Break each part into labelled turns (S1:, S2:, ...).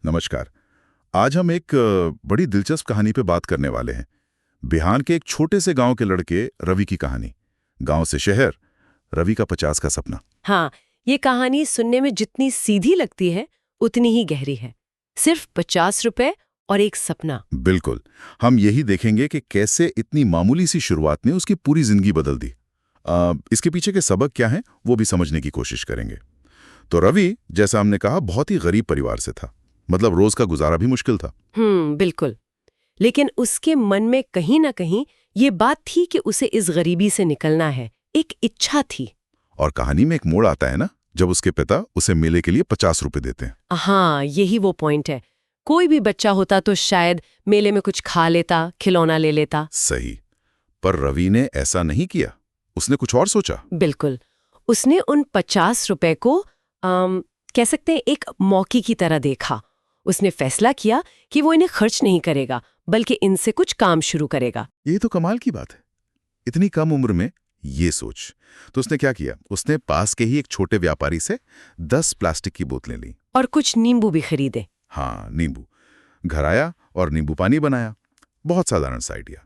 S1: नमस्कार। आज हम एक बड़ी दिलचस्प कहानी पे बात करने वाले हैं। बिहार के एक छोटे से गांव के लड़के रवि की कहानी। गांव से शहर, रवि का 50 का सपना।
S2: हाँ, ये कहानी सुनने में जितनी सीधी लगती है उतनी ही गहरी है। सिर्फ 50 रुपए और एक सपना।
S1: बिल्कुल, हम यही देखेंगे कि कैसे इतनी मामूली सी शुरुआत ने उसकी पूरी जिंदगी बदल दी। इसके पीछे के सबक क्या हैं वो भी समझने की कोशिश करेंगे। तो रवि, जैसा हमने कहा, बहुत ही गरीब परिवार से था। मतलब रोज का गुजारा भी मुश्किल था।
S2: बिल्कुल। लेकिन उसके मन में कहीं ना कहीं ये बात थी कि उसे इस गरीबी से निकलना है। एक इच्छा थी।
S1: और कहानी में एक मोड़ आता है ना, जब उसके पिता उसे मेले के लिए 50 रुपए देते हैं।
S2: हाँ, यही वो पॉइंट है। कोई भी बच्चा होता तो शायद मेले में कुछ खा लेता, खिलौना ले लेता।
S1: सही। पर रवि ने ऐसा नहीं किया। उसने कुछ और सोचा।
S2: बिल्कुल। उसने उन 50 रुपए को कह सकते हैं एक मौके की तरह देखा। उसने फैसला किया कि वो इन्हें खर्च नहीं करेगा, बल्कि इनसे कुछ काम शुरू करेगा।
S1: ये तो कमाल की बात है, इतनी कम उम्र में ये सोच। तो उसने क्या किया? उसने पास के ही एक छोटे व्यापारी से 10 प्लास्टिक की बोतलें ली
S2: और कुछ नींबू भी खरीदे।
S1: हाँ, नींबू। घर आया और नींबू पानी बनाया। बहुत साधारण सा आइडिया।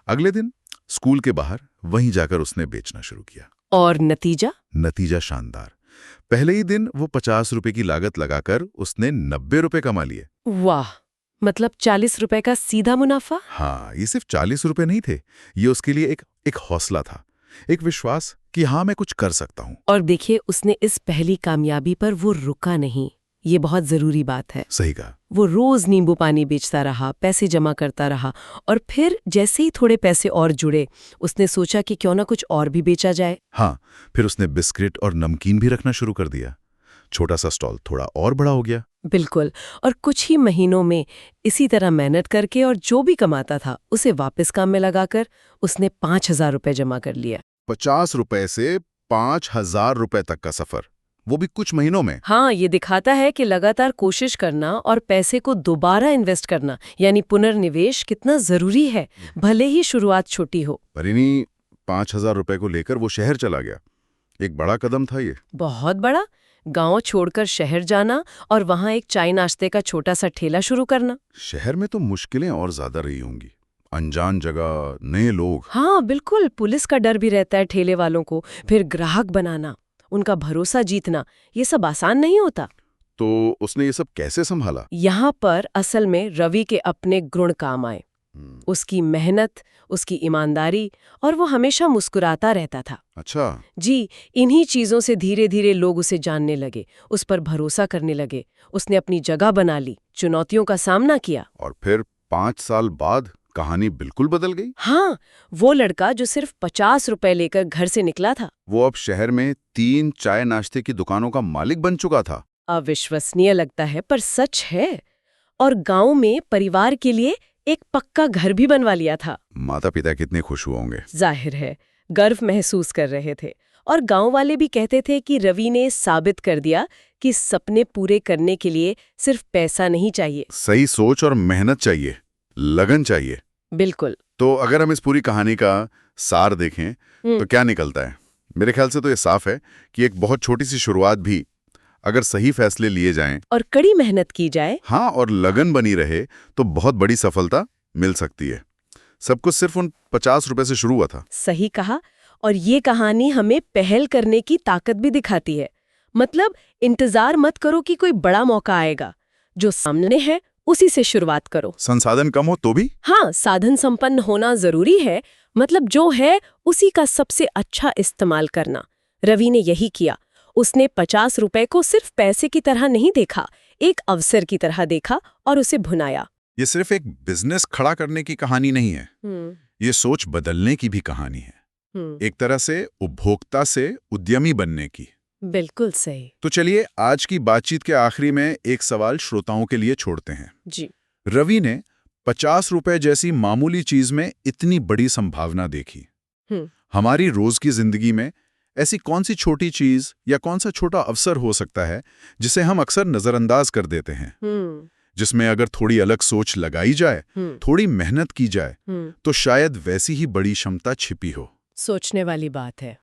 S1: अगले दिन स्कूल के बाहर वहीं जाकर उसने बेचना शुरू किया।
S2: और नतीजा
S1: शानदार। पहले ही दिन वो 50 रुपए की लागत लगाकर उसने 90 रुपए कमा लिए।
S2: वाह, मतलब 40 रुपए का सीधा मुनाफा।
S1: हाँ, ये सिर्फ 40 रुपए नहीं थे। ये उसके लिए एक हौसला था, एक विश्वास कि हाँ, मैं कुछ कर सकता हूँ।
S2: और देखिए, उसने इस पहली कामयाबी पर वो रुका नहीं। ये बहुत जरूरी बात है।
S1: सही कहा।
S2: वो रोज नींबू पानी बेचता रहा, पैसे जमा करता रहा, और फिर जैसे ही थोड़े पैसे और जुड़े, उसने सोचा कि क्यों ना कुछ और भी बेचा जाए।
S1: हाँ, फिर उसने बिस्किट और नमकीन भी रखना शुरू कर दिया। छोटा सा स्टॉल थोड़ा और बड़ा हो गया।
S2: बिल्कुल। और कुछ ही महीनों में इसी तरह मेहनत करके और जो भी कमाता था उसे वापस काम में लगाकर उसने 5,000 रुपए जमा कर लिया।
S1: 50 रुपए से 5,000 रुपए तक का सफर, वो भी कुछ महीनों में।
S2: हाँ, ये दिखाता है कि लगातार कोशिश करना और पैसे को दोबारा इन्वेस्ट करना, यानी पुनर्निवेश, कितना जरूरी है, भले ही शुरुआत छोटी हो।
S1: पर इन्हीं 5,000 रुपए को लेकर वो शहर चला गया। एक बड़ा कदम था ये।
S2: बहुत बड़ा। गांव छोड़कर शहर जाना और वहां एक चाय नाश्ते का छोटा सा ठेला शुरू करना।
S1: शहर में तो मुश्किलें और ज्यादा रही होंगी। अनजान जगह, नए लोग।
S2: हाँ बिल्कुल, पुलिस का डर भी रहता है ठेले वालों को। फिर ग्राहक बनाना, उनका भरोसा जीतना, ये सब आसान नहीं होता।
S1: तो उसने ये सब कैसे संभाला?
S2: यहाँ पर असल में रवि के अपने गुण काम आए। उसकी मेहनत, उसकी ईमानदारी, और वो हमेशा मुस्कुराता रहता था।
S1: अच्छा।
S2: जी, इन्हीं चीजों से धीरे धीरे लोग उसे जानने लगे, उस पर भरोसा करने लगे। उसने अपनी जगह बना ली, चुनौतियों का सामना किया।
S1: और फिर 5 साल बाद कहानी बिल्कुल बदल गई।
S2: हाँ, वो लड़का जो सिर्फ 50 रुपए लेकर घर से निकला था,
S1: वो अब शहर में 3 चाय नाश्ते की दुकानों का मालिक बन चुका था।
S2: अविश्वसनीय लगता है पर सच है। और गांव में परिवार के लिए एक पक्का घर भी बनवा लिया था।
S1: माता पिता कितने खुश हुए होंगे।
S2: जाहिर है, गर्व महसूस कर रहे थे। और गांव वाले भी कहते थे कि रवि ने साबित कर दिया कि सपने पूरे करने के लिए सिर्फ पैसा नहीं चाहिए।
S1: सही सोच और मेहनत चाहिए, लगन चाहिए।
S2: बिल्कुल।
S1: तो अगर हम इस पूरी कहानी का सार देखें तो क्या निकलता है? मेरे ख्याल से तो ये साफ है कि एक बहुत छोटी सी शुरुआत भी अगर सही फैसले लिए जाएं
S2: और कड़ी मेहनत की जाए,
S1: हाँ, और लगन बनी रहे, तो बहुत बड़ी सफलता मिल सकती है। सब कुछ सिर्फ उन 50 रुपए से शुरू हुआ था।
S2: सही कहा। और ये कहानी हमें पहल करने की ताकत भी दिखाती है। मतलब इंतजार मत करो कि कोई बड़ा मौका आएगा, जो सामने है उसी से शुरुआत करो।
S1: संसाधन कम हो तो भी?
S2: हाँ, साधन संपन्न होना जरूरी है। मतलब जो है उसी का सबसे अच्छा इस्तेमाल करना। रवि ने यही किया। उसने 50 रुपए को सिर्फ पैसे की तरह नहीं देखा, एक अवसर की तरह देखा और उसे भुनाया।
S1: ये सिर्फ एक बिजनेस खड़ा करने की कहानी नहीं है, ये सोच बदलने की भी कहानी है। एक तरह से उपभोक्ता से उद्यमी बनने की।
S2: बिल्कुल सही।
S1: तो चलिए आज की बातचीत के आखिरी में एक सवाल श्रोताओं के लिए छोड़ते हैं।
S2: जी।
S1: रवि ने 50 रुपए जैसी मामूली चीज में इतनी बड़ी संभावना देखी। हमारी रोज की जिंदगी में ऐसी कौन सी छोटी चीज या कौन सा छोटा अवसर हो सकता है जिसे हम अक्सर नजरअंदाज कर देते हैं, जिसमें अगर थोड़ी अलग सोच लगाई जाए, थोड़ी मेहनत की जाए, तो शायद वैसी ही बड़ी क्षमता छिपी हो।
S2: सोचने वाली बात है।